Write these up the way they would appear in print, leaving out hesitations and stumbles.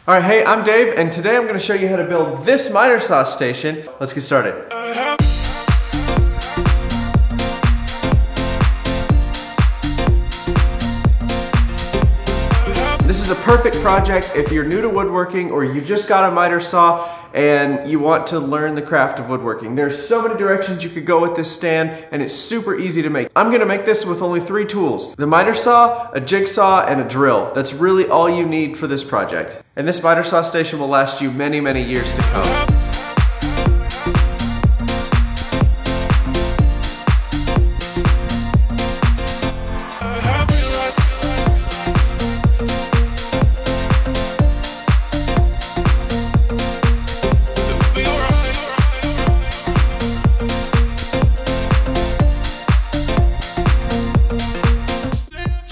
Alright, hey, I'm Dave, and today I'm going to show you how to build this miter saw station. Let's get started. This is a perfect project if you're new to woodworking or you just got a miter saw and you want to learn the craft of woodworking. There's so many directions you could go with this stand, and it's super easy to make. I'm gonna make this with only 3 tools: the miter saw, a jigsaw, and a drill. That's really all you need for this project. And this miter saw station will last you many, many years to come.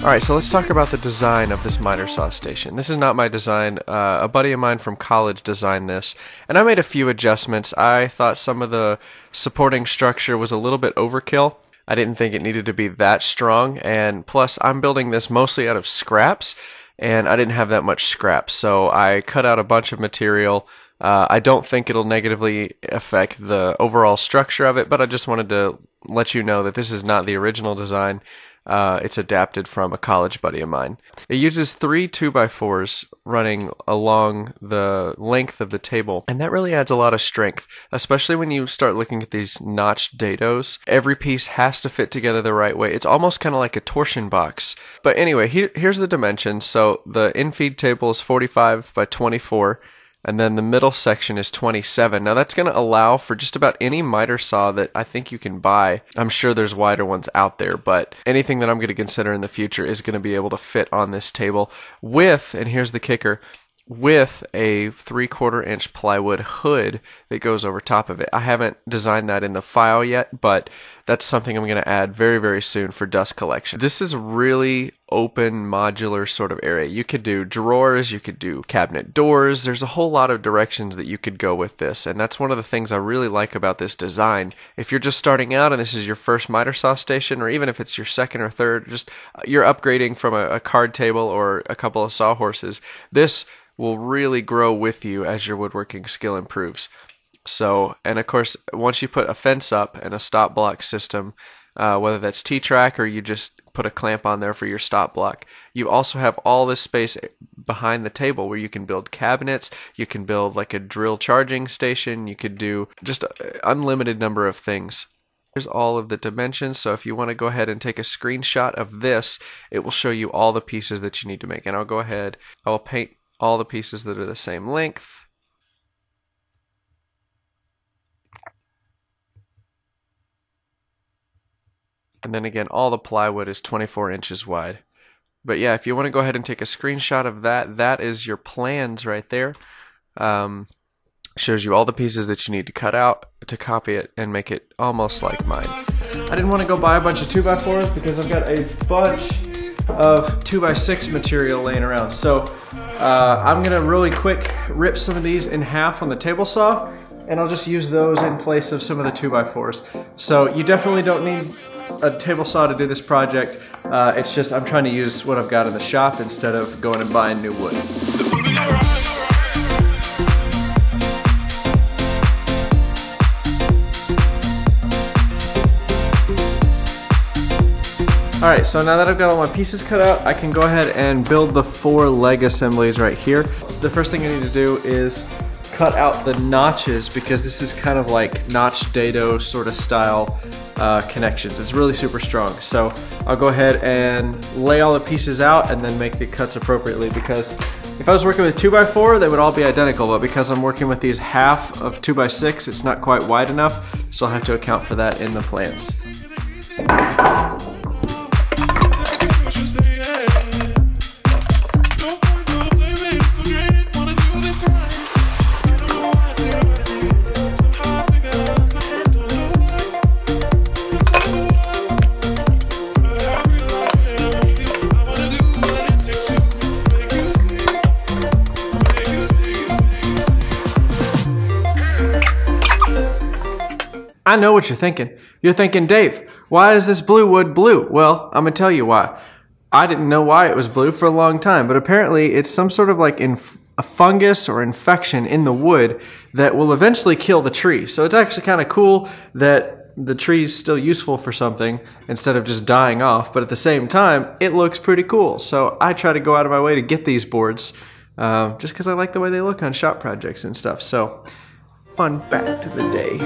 Alright, so let's talk about the design of this miter saw station. This is not my design. A buddy of mine from college designed this, and I made a few adjustments. I thought some of the supporting structure was a little bit overkill. I didn't think it needed to be that strong, and plus I'm building this mostly out of scraps, and I didn't have that much scrap, so I cut out a bunch of material. I don't think it'll negatively affect the overall structure of it, but I just wanted to let you know that this is not the original design. It's adapted from a college buddy of mine. It uses 3 2x4s running along the length of the table, and that really adds a lot of strength, especially when you start looking at these notched dados. Every piece has to fit together the right way. It's almost kind of like a torsion box. But anyway, here's the dimensions. So the infeed table is 45 by 24. And then the middle section is 27. Now that's going to allow for just about any miter saw that I think you can buy. I'm sure there's wider ones out there, but anything that I'm going to consider in the future is going to be able to fit on this table with, and here's the kicker, with a 3/4 inch plywood hood that goes over top of it. I haven't designed that in the file yet, but that's something I'm going to add very, very soon for dust collection. This is really open modular sort of area. You could do drawers, you could do cabinet doors. There's a whole lot of directions that you could go with this, and that's one of the things I really like about this design. If you're just starting out and this is your first miter saw station, or even if it's your second or third, just you're upgrading from a card table or a couple of sawhorses, this will really grow with you as your woodworking skill improves. So, and of course, once you put a fence up and a stop block system, whether that's T-track or you just put a clamp on there for your stop block, you also have all this space behind the table where you can build cabinets, you can build like a drill charging station, you could do just an unlimited number of things. Here's all of the dimensions, so if you want to go ahead and take a screenshot of this, it will show you all the pieces that you need to make. And I'll go ahead, I'll paint all the pieces that are the same length. And then again, all the plywood is 24 inches wide. But yeah, if you want to go ahead and take a screenshot of that, that is your plans right there. Shows you all the pieces that you need to cut out to copy it and make it almost like mine. I didn't want to go buy a bunch of 2x4s because I've got a bunch of 2x6 material laying around. So I'm gonna really quick rip some of these in half on the table saw, and I'll just use those in place of some of the 2x4s. So you definitely don't need a table saw to do this project. It's just I'm trying to use what I've got in the shop instead of going and buying new wood. Alright, so now that I've got all my pieces cut out, I can go ahead and build the 4 leg assemblies right here. The first thing I need to do is cut out the notches, because this is kind of like notch dado sort of style connections. It's really super strong. So I'll go ahead and lay all the pieces out and then make the cuts appropriately, because if I was working with 2x4, they would all be identical, but because I'm working with these half of 2x6, it's not quite wide enough, so I'll have to account for that in the plans. I know what you're thinking. You're thinking, Dave, why is this blue wood blue? Well, I'm going to tell you why. I didn't know why it was blue for a long time, but apparently it's some sort of like a fungus or infection in the wood that will eventually kill the tree. So it's actually kind of cool that the tree's still useful for something instead of just dying off, but at the same time, it looks pretty cool. So I try to go out of my way to get these boards just because I like the way they look on shop projects and stuff. So, fun fact of the day.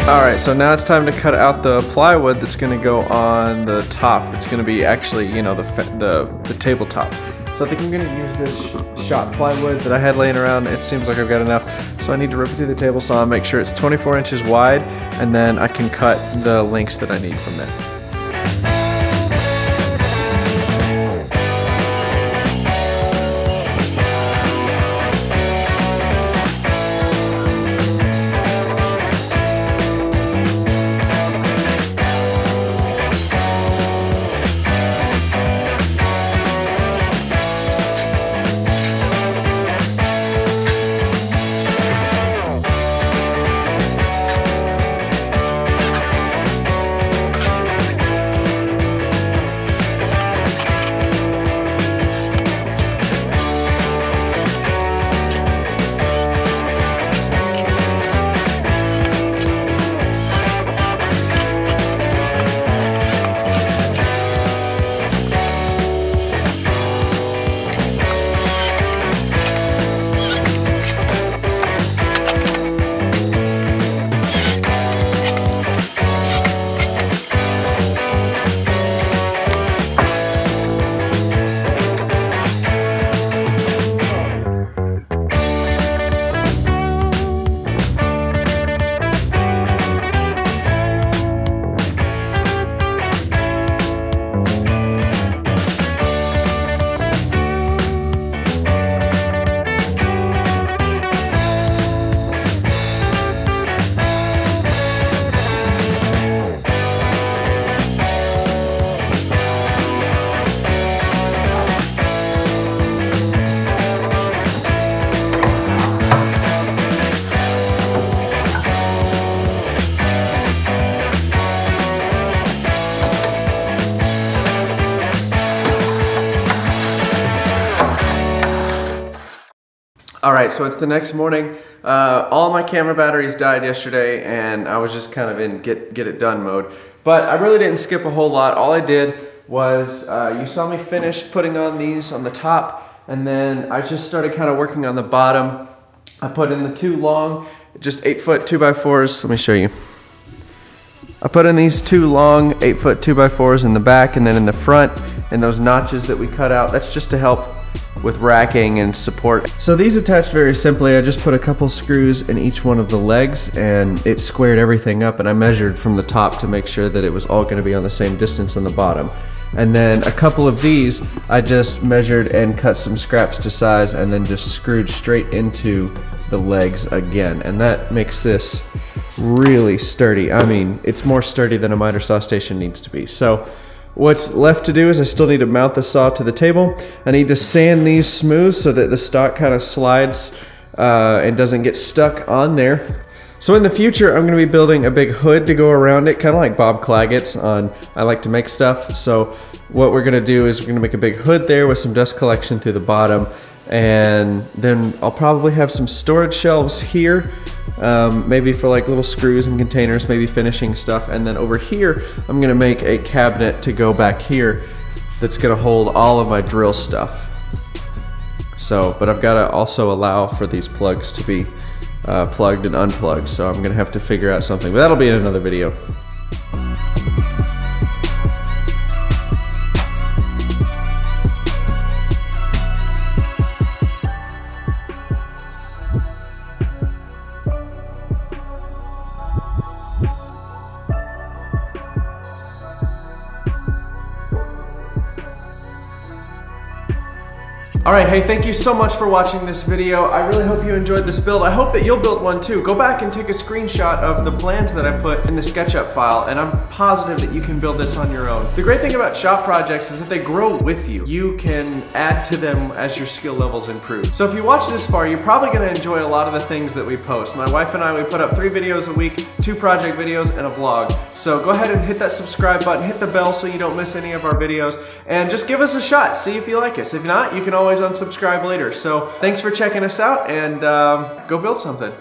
Alright, so now it's time to cut out the plywood that's going to go on the top. It's going to be actually, you know, the tabletop. So I think I'm going to use this shop plywood that I had laying around. It seems like I've got enough. So I need to rip it through the table saw and make sure it's 24 inches wide, and then I can cut the lengths that I need from there. Alright, so it's the next morning. All my camera batteries died yesterday, and I was just kind of in get it done mode. But I really didn't skip a whole lot. All I did was, you saw me finish putting on these on the top, and then I just started kind of working on the bottom. I put in the two long, just 8-foot 2x4s. Let me show you. I put in these two long 8-foot 2x4s in the back, and then in the front, and those notches that we cut out, that's just to help with racking and support. So these attached very simply. I just put a couple screws in each one of the legs, and it squared everything up, and I measured from the top to make sure that it was all going to be on the same distance on the bottom. And then a couple of these, I just measured and cut some scraps to size and then just screwed straight into the legs again. And that makes this really sturdy. I mean, it's more sturdy than a miter saw station needs to be. So what's left to do is I still need to mount the saw to the table. I need to sand these smooth so that the stock kind of slides and doesn't get stuck on there. So in the future, I'm going to be building a big hood to go around it, kind of like Bob Claggett's on I Like to Make Stuff. So what we're going to do is we're going to make a big hood there with some dust collection through the bottom, and then I'll probably have some storage shelves here, maybe for like little screws and containers, maybe finishing stuff. And then over here, I'm going to make a cabinet to go back here that's going to hold all of my drill stuff. So, but I've got to also allow for these plugs to be plugged and unplugged, so I'm gonna have to figure out something, but that'll be in another video. Alright, hey, thank you so much for watching this video. I really hope you enjoyed this build. I hope that you'll build one too. Go back and take a screenshot of the plans that I put in the SketchUp file, and I'm positive that you can build this on your own. The great thing about shop projects is that they grow with you. You can add to them as your skill levels improve. So if you watch this far, you're probably going to enjoy a lot of the things that we post. My wife and I, we put up 3 videos a week, 2 project videos, and a vlog. So go ahead and hit that subscribe button, hit the bell so you don't miss any of our videos, and just give us a shot, see if you like us. If not, you can always unsubscribe later. So thanks for checking us out, and go build something.